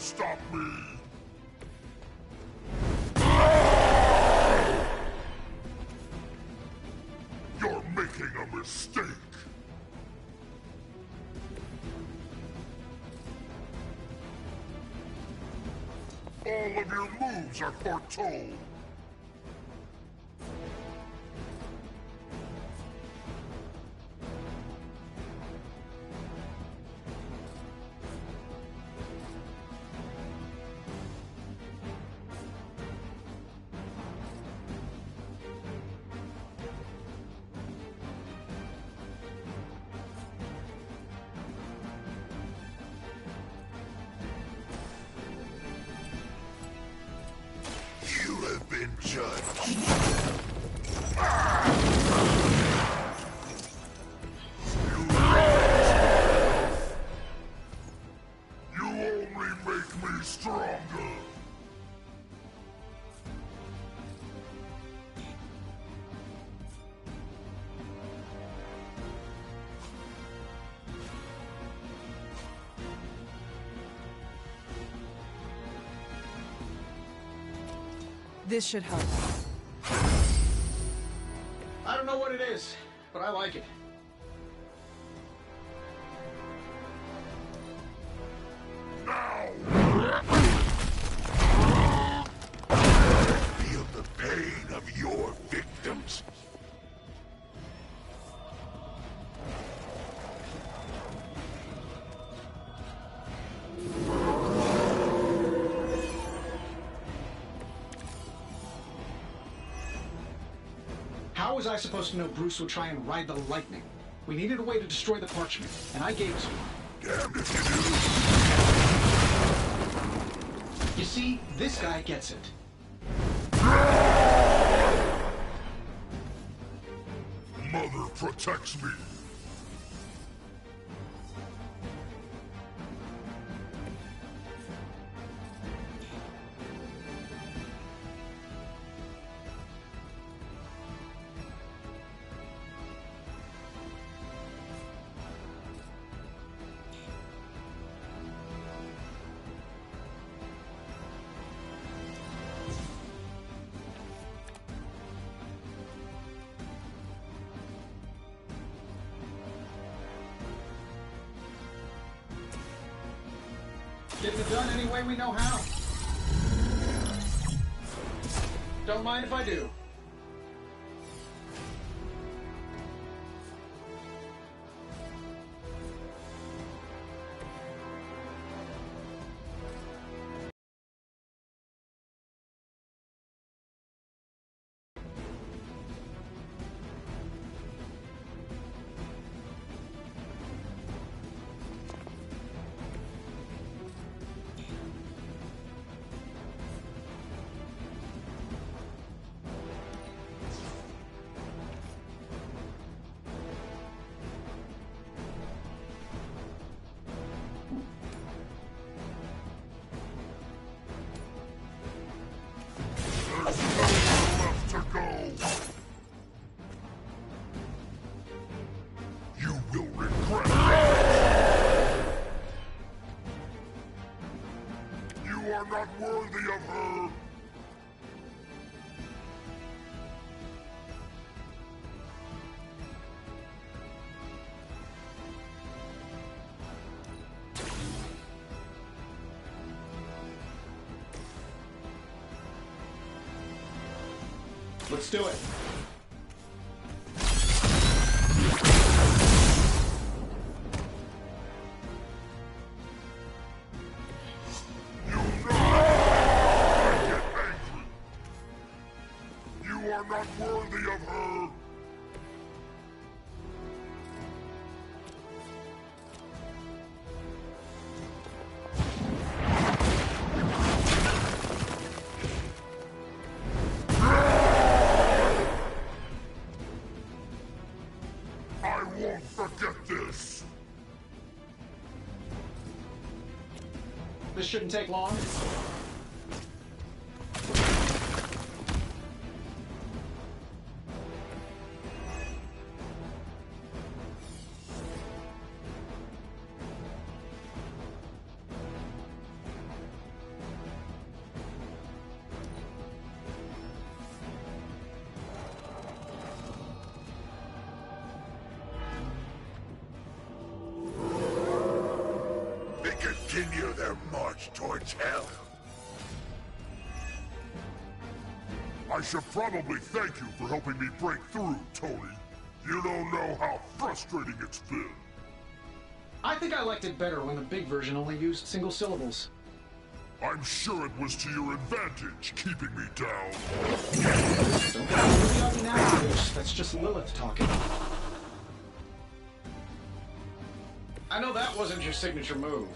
stop me! You're making a mistake! All of your moves are foretold! You have been judged. You only make me stronger. This should help. I don't know what it is, but I like it. Feel the pain of your victims. How was I supposed to know Bruce would try and ride the lightning? We needed a way to destroy the parchment, and I gave it to him. Damned if you do. You see, this guy gets it. Mother protects me. Getting it done any way we know how. Don't mind if I do. There's nowhere left to go. You will regret it. You are not worthy of her. Let's do it. You know I get angry. You are not worthy of her. I won't forget this. This shouldn't take long. continue their march towards hell. I should probably thank you for helping me break through, Tony. You don't know how frustrating it's been. I think I liked it better when the big version only used single syllables. I'm sure it was to your advantage keeping me down. Don't get really on me now, Bruce. That's just Lilith talking. I know that wasn't your signature move.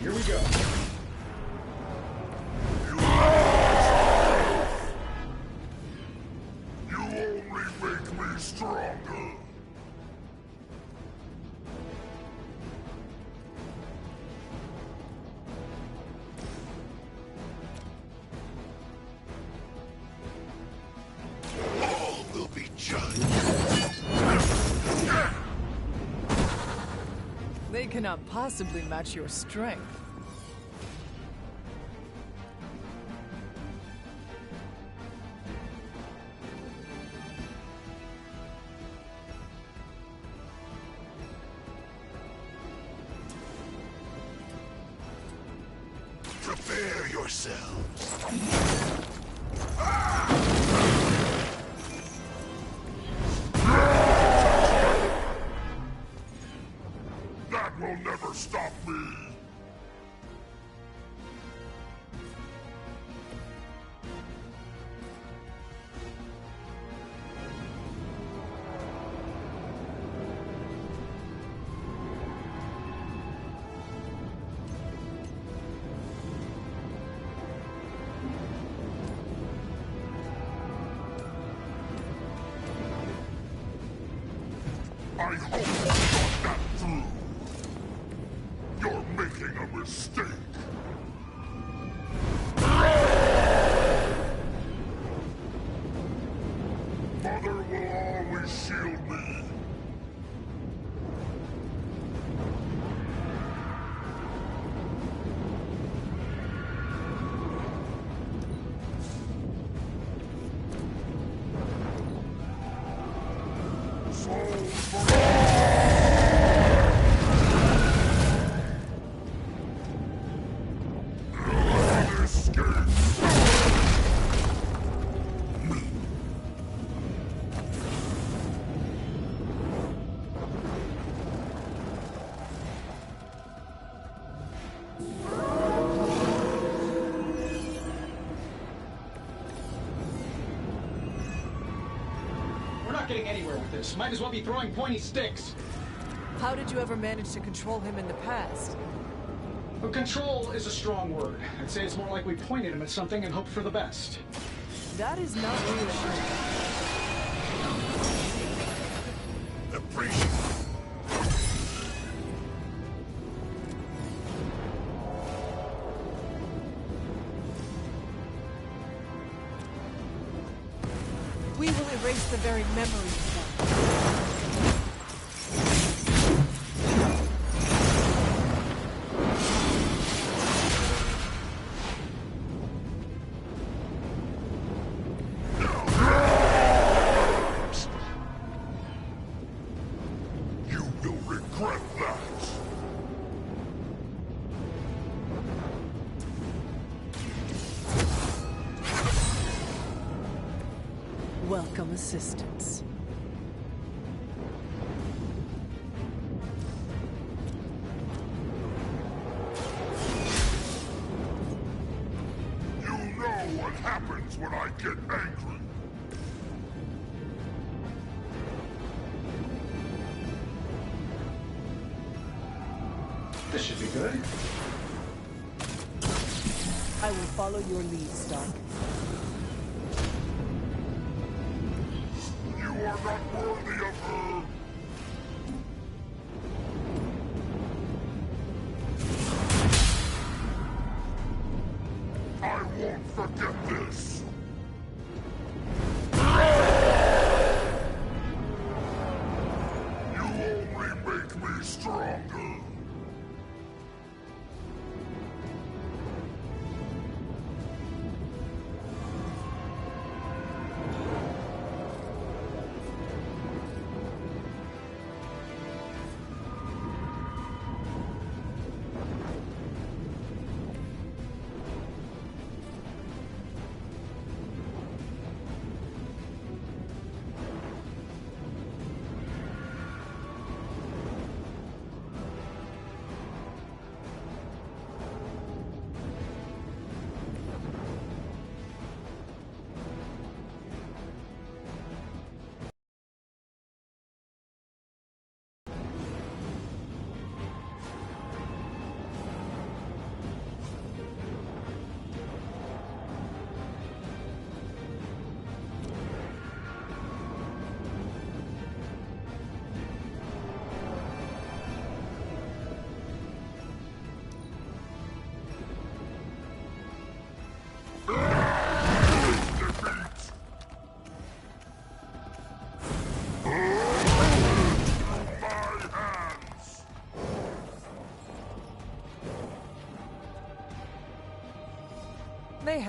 Here we go. You only make me stronger. All will be judged. They cannot possibly match your strength. Prepare yourselves. That will never stop me. I hope you thought that through. You're making a mistake. Mother will always shield me. Souls for We're not getting anywhere with this. Might as well be throwing pointy sticks. How did you ever manage to control him in the past? But control is a strong word. I'd say it's more like we pointed him at something and hoped for the best. That is not reassuring. appreciate. We will erase the very memory of them. You will regret that. Welcome assistance. You know what happens when I get angry. This should be good. I will follow your lead, Stark. You are not worthy of her.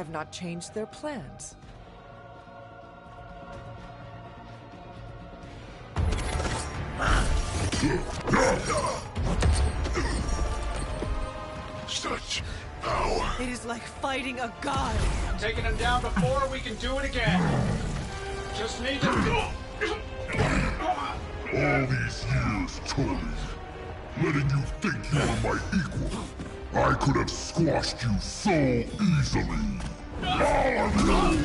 have not changed their plans. Such power. It is like fighting a god. I'm taking him down before we can do it again. Just need to... All these years, Tony, letting you think you were my equal, I could have squashed you so easily. All of you!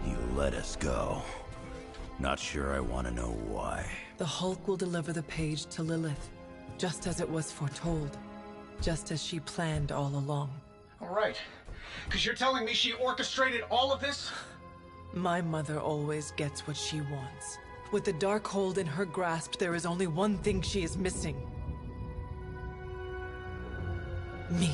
He let us go. Not sure I want to know why. The Hulk will deliver the page to Lilith, just as it was foretold, just as she planned all along. All right. Because you're telling me she orchestrated all of this? My mother always gets what she wants. With the Darkhold in her grasp, there is only one thing she is missing. Me.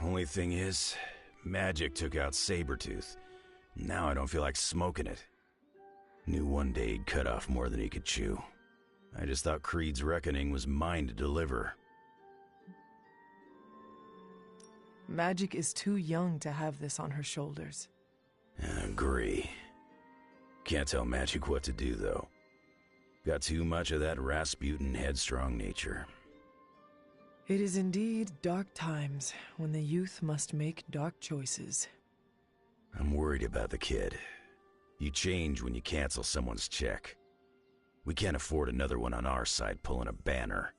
Only thing is, magic took out Sabretooth. Now I don't feel like smoking it. Knew one day he'd cut off more than he could chew. I just thought Creed's reckoning was mine to deliver. Magic is too young to have this on her shoulders. I agree. Can't tell Magic what to do, though. Got too much of that Rasputin headstrong nature. It is indeed dark times when the youth must make dark choices. I'm worried about the kid. You change when you cancel someone's check. We can't afford another one on our side pulling a Banner.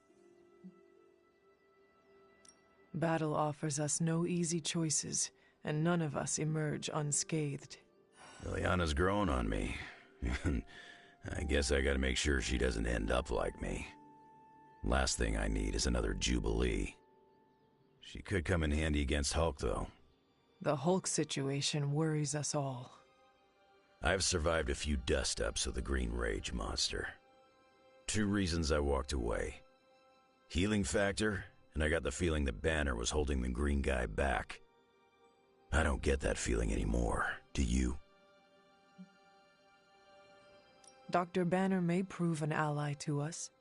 Battle offers us no easy choices, and none of us emerge unscathed. Liliana's grown on me. I guess I gotta make sure she doesn't end up like me. Last thing I need is another Jubilee. She could come in handy against Hulk, though. The Hulk situation worries us all. I've survived a few dust-ups of the Green Rage monster. 2 reasons I walked away. Healing factor, and I got the feeling that Banner was holding the green guy back. I don't get that feeling anymore, do you? Dr. Banner may prove an ally to us.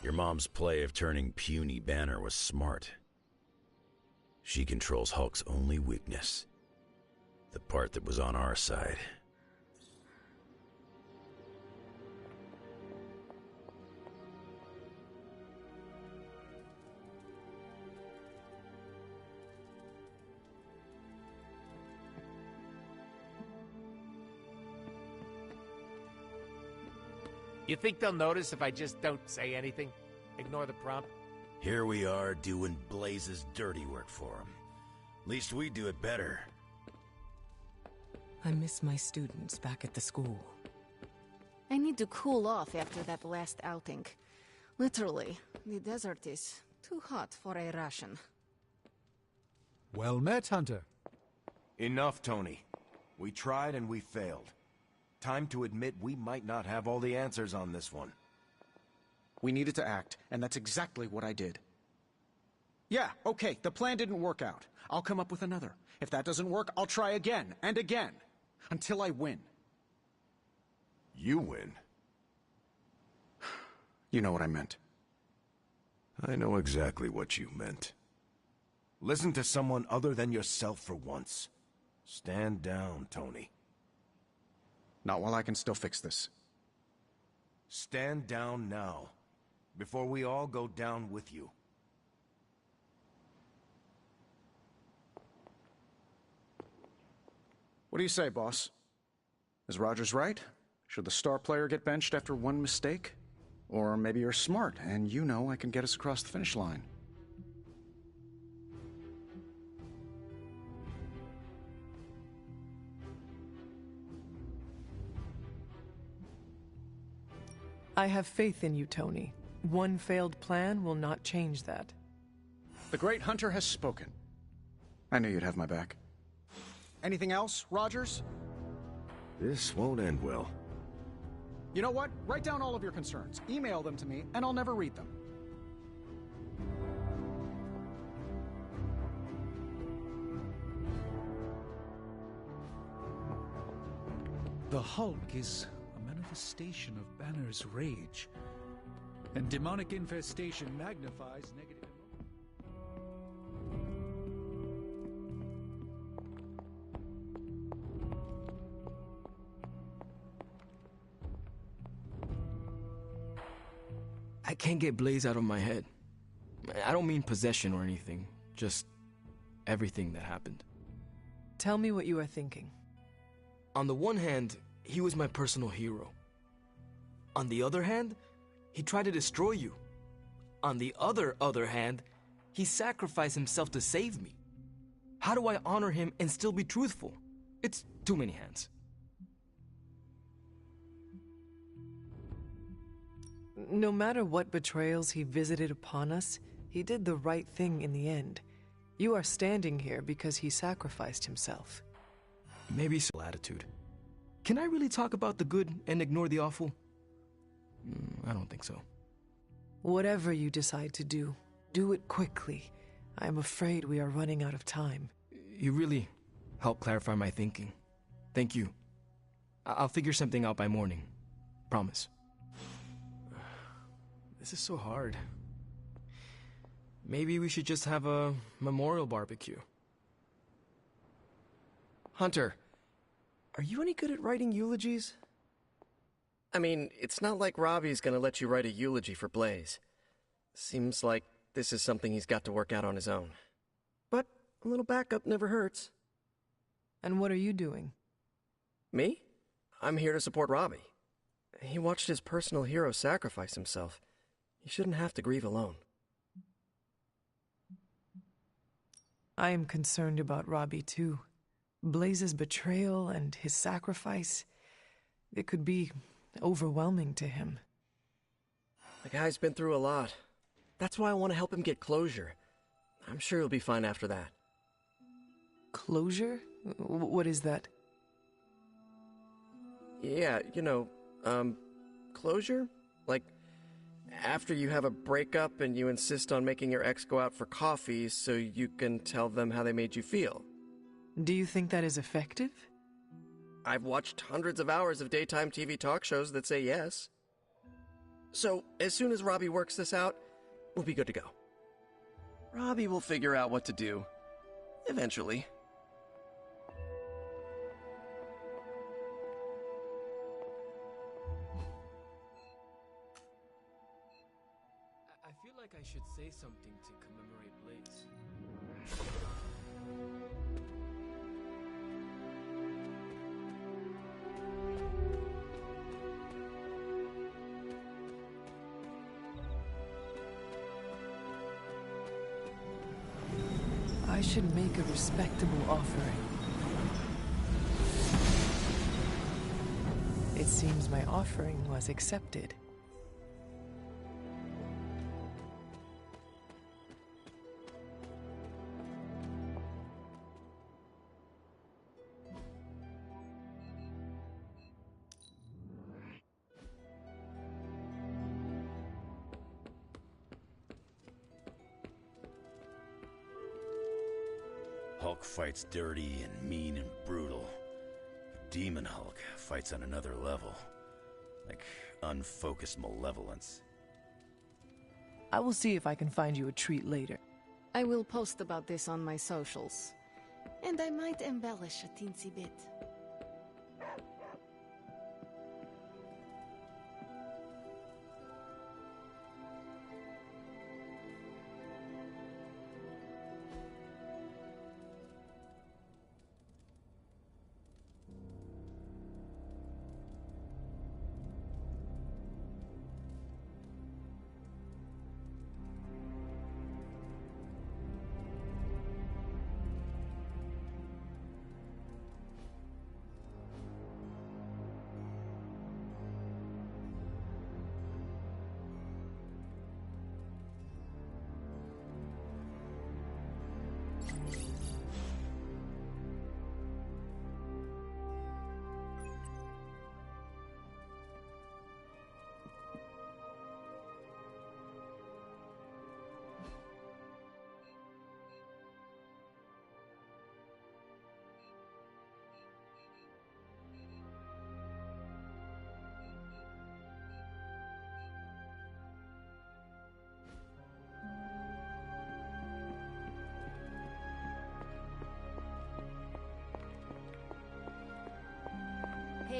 Your mom's play of turning puny Banner was smart. She controls Hulk's only weakness. The part that was on our side. You think they'll notice if I just don't say anything? Ignore the prompt? Here we are doing Blaze's dirty work for him. Least we do it better. I miss my students back at the school. I need to cool off after that last outing. Literally, the desert is too hot for a ration. Well met, Hunter. Enough, Tony. We tried and we failed. Time to admit we might not have all the answers on this one. We needed to act, and that's exactly what I did. Yeah, okay, the plan didn't work out. I'll come up with another. If that doesn't work, I'll try again and again. Until I win. You win? You know what I meant. I know exactly what you meant. Listen to someone other than yourself for once. Stand down, Tony. Not while I can still fix this. Stand down now, before we all go down with you. What do you say, boss? Is Rogers right? Should the star player get benched after one mistake? Or maybe you're smart, and you know I can get us across the finish line. I have faith in you, Tony. One failed plan will not change that. The great hunter has spoken. I knew you'd have my back. Anything else, Rogers? This won't end well. You know what? Write down all of your concerns. Email them to me, and I'll never read them. The Hulk is a manifestation of Banner's rage, and demonic infestation magnifies negative emotions. I can't get Blaze out of my head. I don't mean possession or anything, just everything that happened. Tell me what you are thinking. On the one hand, he was my personal hero. On the other hand, he tried to destroy you. On the other hand, he sacrificed himself to save me. How do I honor him and still be truthful? It's too many hands. No matter what betrayals he visited upon us, he did the right thing in the end. You are standing here because he sacrificed himself. Maybe so. Attitude. Can I really talk about the good and ignore the awful? I don't think so. Whatever you decide to do, do it quickly. I am afraid we are running out of time. You really helped clarify my thinking. Thank you. I'll figure something out by morning. Promise. This is so hard. Maybe we should just have a memorial barbecue. Hunter, are you any good at writing eulogies? I mean, it's not like Robbie's gonna let you write a eulogy for Blaze. Seems like this is something he's got to work out on his own. But a little backup never hurts. And what are you doing? Me? I'm here to support Robbie. He watched his personal hero sacrifice himself. He shouldn't have to grieve alone. I am concerned about Robbie too. Blaze's betrayal and his sacrifice, it could be overwhelming to him. The guy's been through a lot. That's why I want to help him get closure. I'm sure he'll be fine after that. Closure? What is that? Yeah, closure? Like, after you have a breakup and you insist on making your ex go out for coffee so you can tell them how they made you feel. Do you think that is effective? I've watched hundreds of hours of daytime TV talk shows that say yes. So, as soon as Robbie works this out, we'll be good to go. Robbie will figure out what to do. Eventually. I feel like I should say something to commemorate Blaze. I should make a respectable offering. It seems my offering was accepted. Hulk fights dirty and mean and brutal. But Demon Hulk fights on another level. Like unfocused malevolence. I will see if I can find you a treat later. I will post about this on my socials. And I might embellish a teensy bit.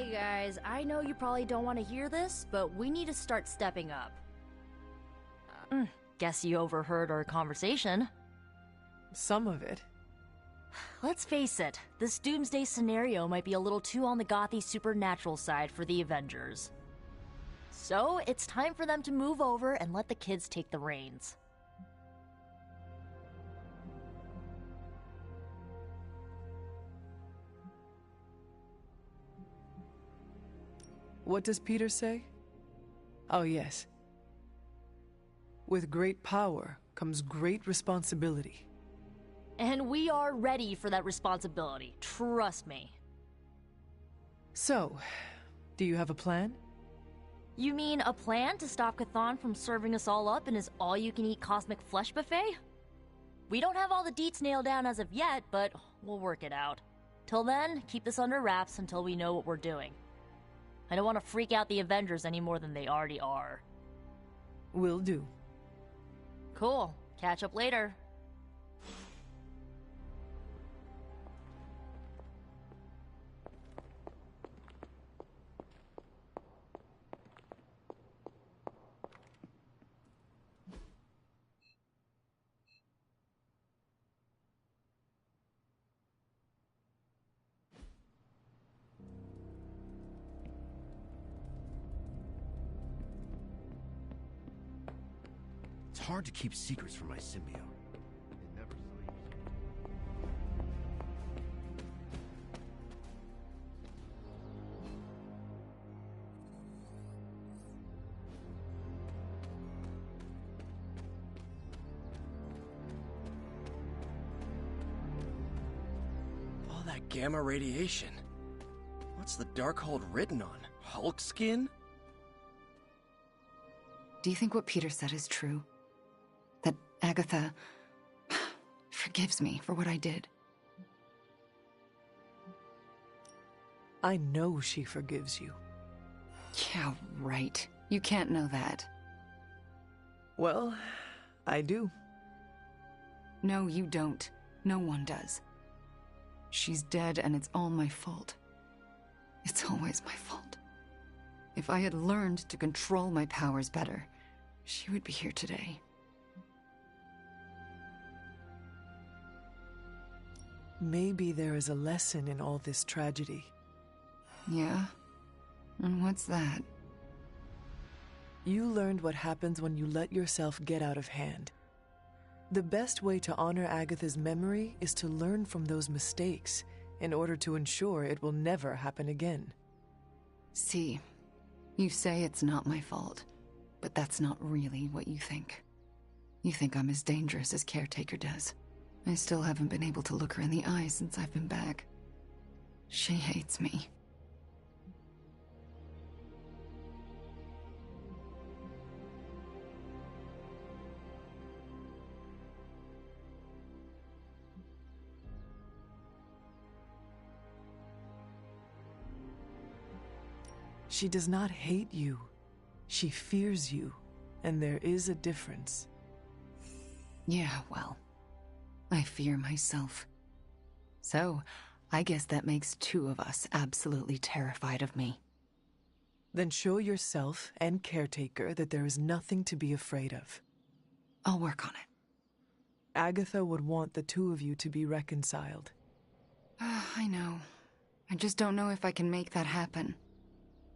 Hey guys, I know you probably don't want to hear this, but we need to start stepping up. Guess you overheard our conversation. Some of it. Let's face it, this doomsday scenario might be a little too on the gothy supernatural side for the Avengers. So, it's time for them to move over and let the kids take the reins. What does Peter say? Oh, yes. With great power comes great responsibility. And we are ready for that responsibility, trust me. So, do you have a plan? You mean a plan to stop Chthon from serving us all up in his all-you-can-eat cosmic flesh buffet? We don't have all the deets nailed down as of yet, but we'll work it out. Till then, keep this under wraps until we know what we're doing. I don't want to freak out the Avengers any more than they already are. Will do. Cool. Catch up later. It's hard to keep secrets from my symbiote. It never sleeps. All that gamma radiation. What's the Darkhold written on? Hulk skin? Do you think what Peter said is true? That Agatha forgives me for what I did? I know she forgives you. Yeah, right. You can't know that. Well, I do. No, you don't. No one does. She's dead and it's all my fault. It's always my fault. If I had learned to control my powers better, she would be here today. Maybe there is a lesson in all this tragedy. Yeah? And what's that? You learned what happens when you let yourself get out of hand. The best way to honor Agatha's memory is to learn from those mistakes in order to ensure it will never happen again. See, you say it's not my fault, but that's not really what you think. You think I'm as dangerous as Caretaker does. I still haven't been able to look her in the eye since I've been back. She hates me. She does not hate you. She fears you, and there is a difference. Yeah, well, I fear myself. So, I guess that makes two of us absolutely terrified of me. Then show yourself and Caretaker that there is nothing to be afraid of. I'll work on it. Agatha would want the two of you to be reconciled. I know. I just don't know if I can make that happen.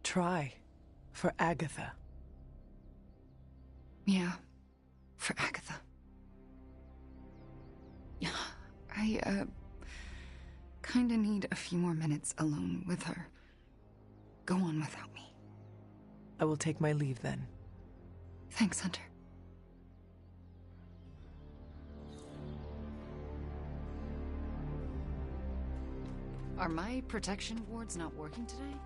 Try. For Agatha. Yeah. For Agatha. I, kinda need a few more minutes alone with her. Go on without me. I will take my leave then. Thanks, Hunter. Are my protection wards not working today?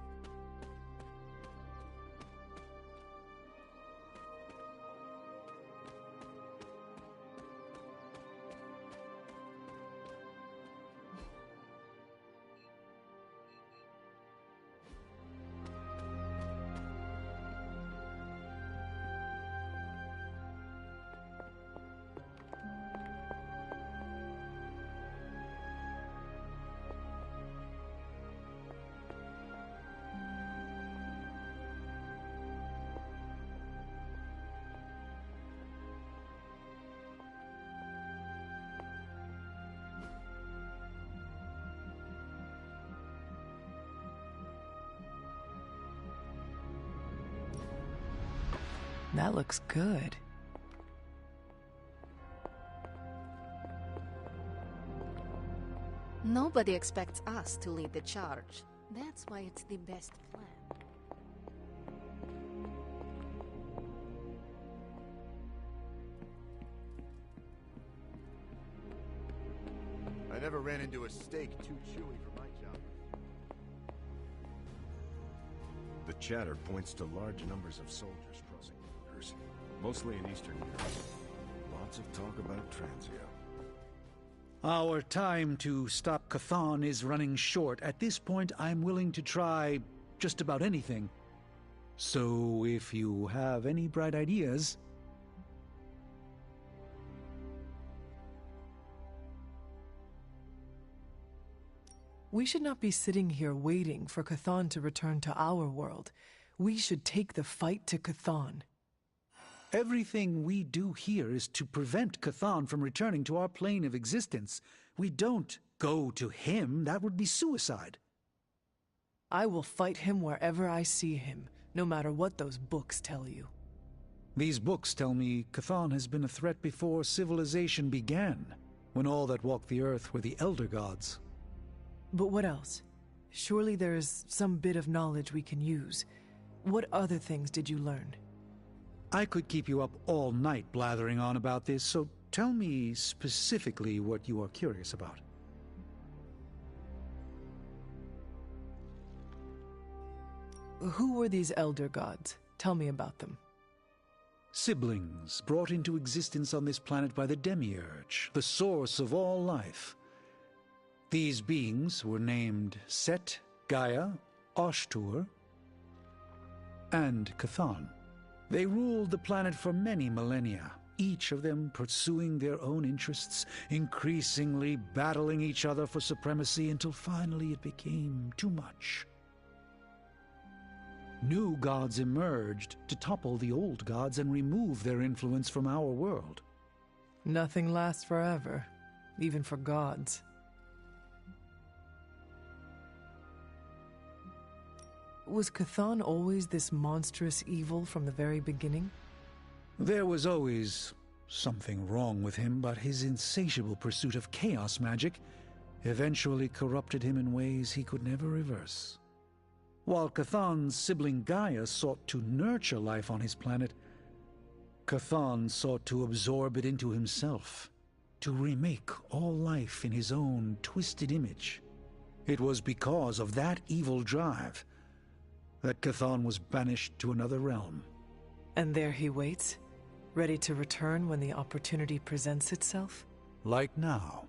That looks good. Nobody expects us to lead the charge. That's why it's the best plan. I never ran into a steak too chewy for my job. The chatter points to large numbers of soldiers crossing borders, mostly in Eastern Europe. Lots of talk about Transio. Our time to stop Chthon is running short. At this point, I'm willing to try just about anything. So if you have any bright ideas... We should not be sitting here waiting for Chthon to return to our world. We should take the fight to Chthon. Everything we do here is to prevent Chthon from returning to our plane of existence. We don't go to him. That would be suicide. I will fight him wherever I see him, no matter what those books tell you. These books tell me Chthon has been a threat before civilization began, when all that walked the earth were the Elder Gods. But what else? Surely there is some bit of knowledge we can use. What other things did you learn? I could keep you up all night blathering on about this, so tell me specifically what you are curious about. Who were these Elder Gods? Tell me about them. Siblings brought into existence on this planet by the Demiurge, the source of all life. These beings were named Set, Gaia, Ashtur, and Chthon. They ruled the planet for many millennia, each of them pursuing their own interests, increasingly battling each other for supremacy until finally it became too much. New gods emerged to topple the old gods and remove their influence from our world. Nothing lasts forever, even for gods. Was Chthon always this monstrous evil from the very beginning? There was always something wrong with him, but his insatiable pursuit of chaos magic eventually corrupted him in ways he could never reverse. While Chthon's sibling Gaia sought to nurture life on his planet, Chthon sought to absorb it into himself, to remake all life in his own twisted image. It was because of that evil drive that Chthon was banished to another realm. And there he waits, ready to return when the opportunity presents itself? Like now.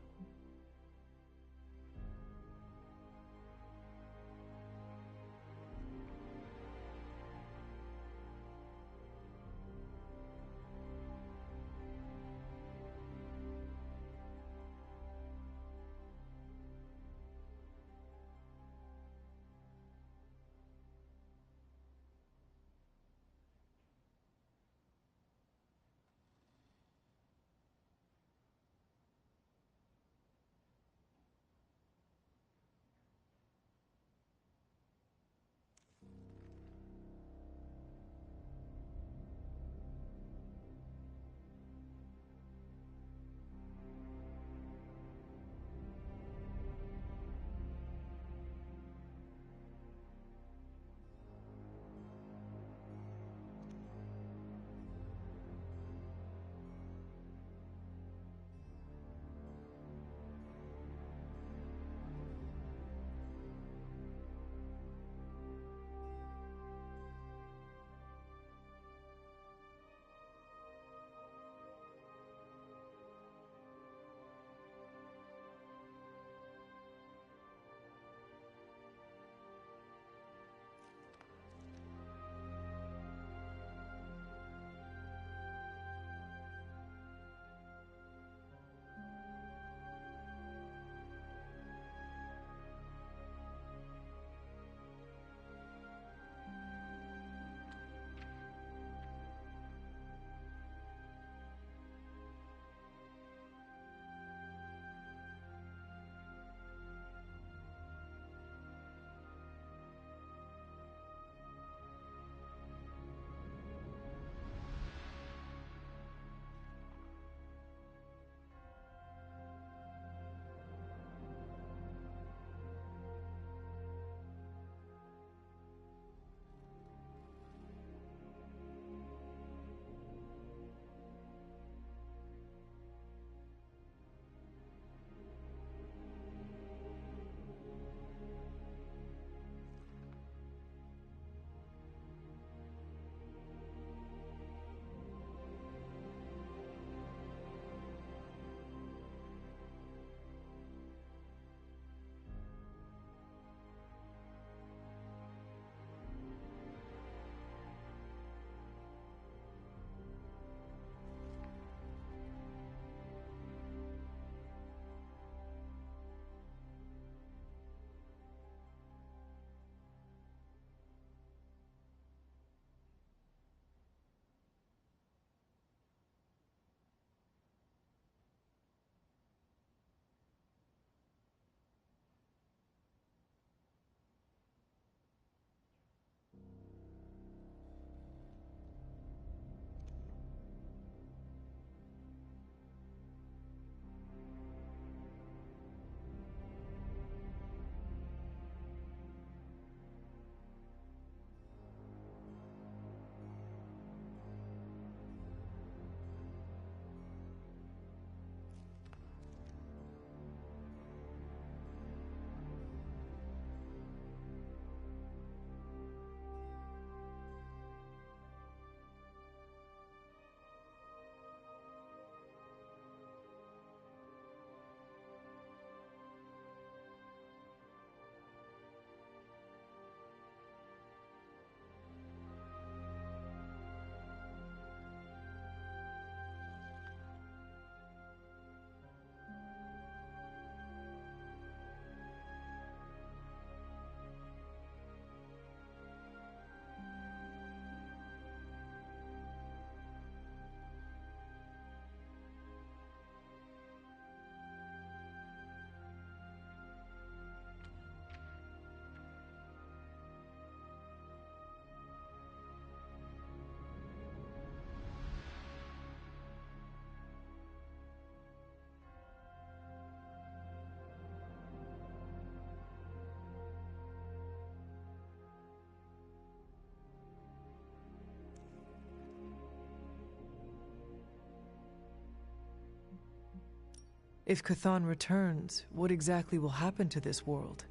If Chthon returns, what exactly will happen to this world?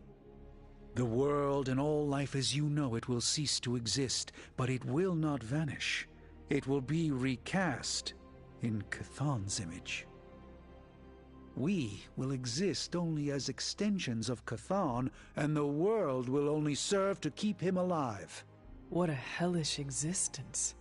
The world and all life as you know it will cease to exist, but it will not vanish. It will be recast in Chthon's image. We will exist only as extensions of Chthon, and the world will only serve to keep him alive. What a hellish existence.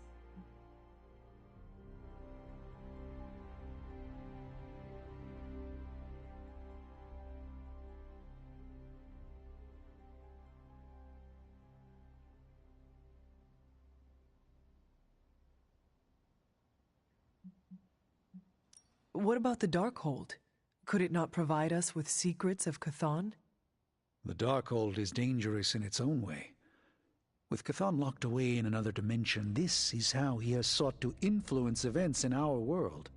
What about the Darkhold? Could it not provide us with secrets of Chthon? The Darkhold is dangerous in its own way. With Chthon locked away in another dimension, this is how he has sought to influence events in our world.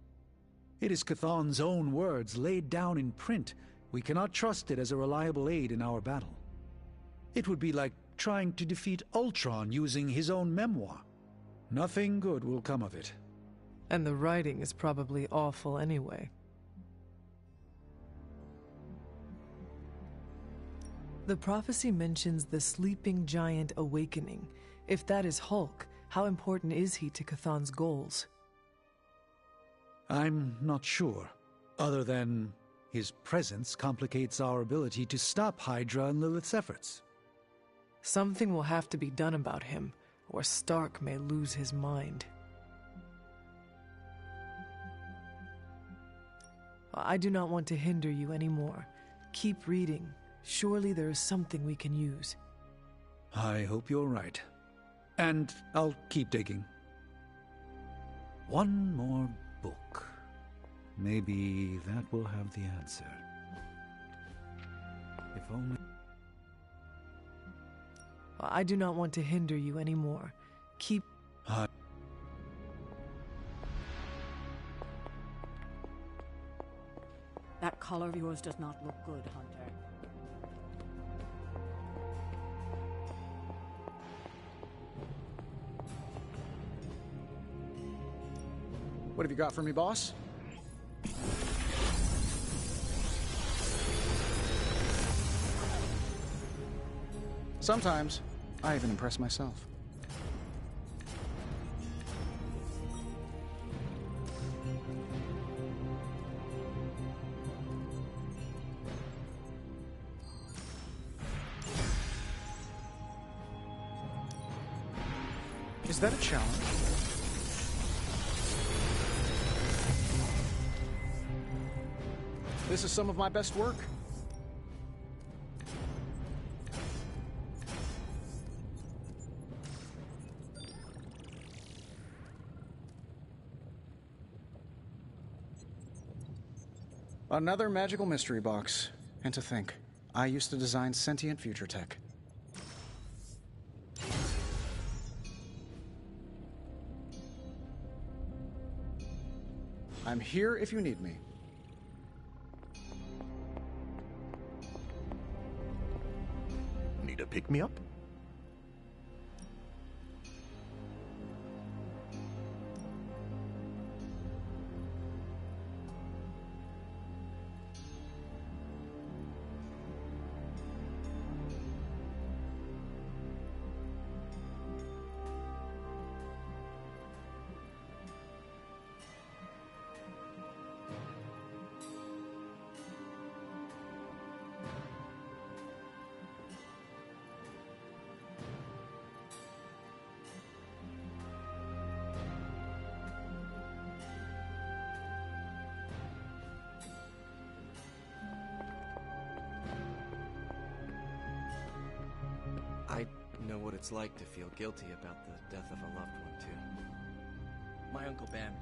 It is Chthon's own words laid down in print. We cannot trust it as a reliable aid in our battle. It would be like trying to defeat Ultron using his own memoir. Nothing good will come of it. And the writing is probably awful anyway. The prophecy mentions the sleeping giant awakening. If that is Hulk, how important is he to Chthon's goals? I'm not sure, other than his presence complicates our ability to stop Hydra and Lilith's efforts. Something will have to be done about him, or Stark may lose his mind. I do not want to hinder you anymore. Keep reading. Surely there is something we can use. I hope you're right. And I'll keep digging. One more book. Maybe that will have the answer. If only... I do not want to hinder you anymore. Keep... That collar of yours does not look good, Hunter. What have you got for me, boss? Sometimes, I even impress myself. Is that a challenge? This is some of my best work. Another magical mystery box. And to think, I used to design sentient future tech. I'm here if you need me. Need a pick-me-up? I know what it's like to feel guilty about the death of a loved one, too. My Uncle Ben,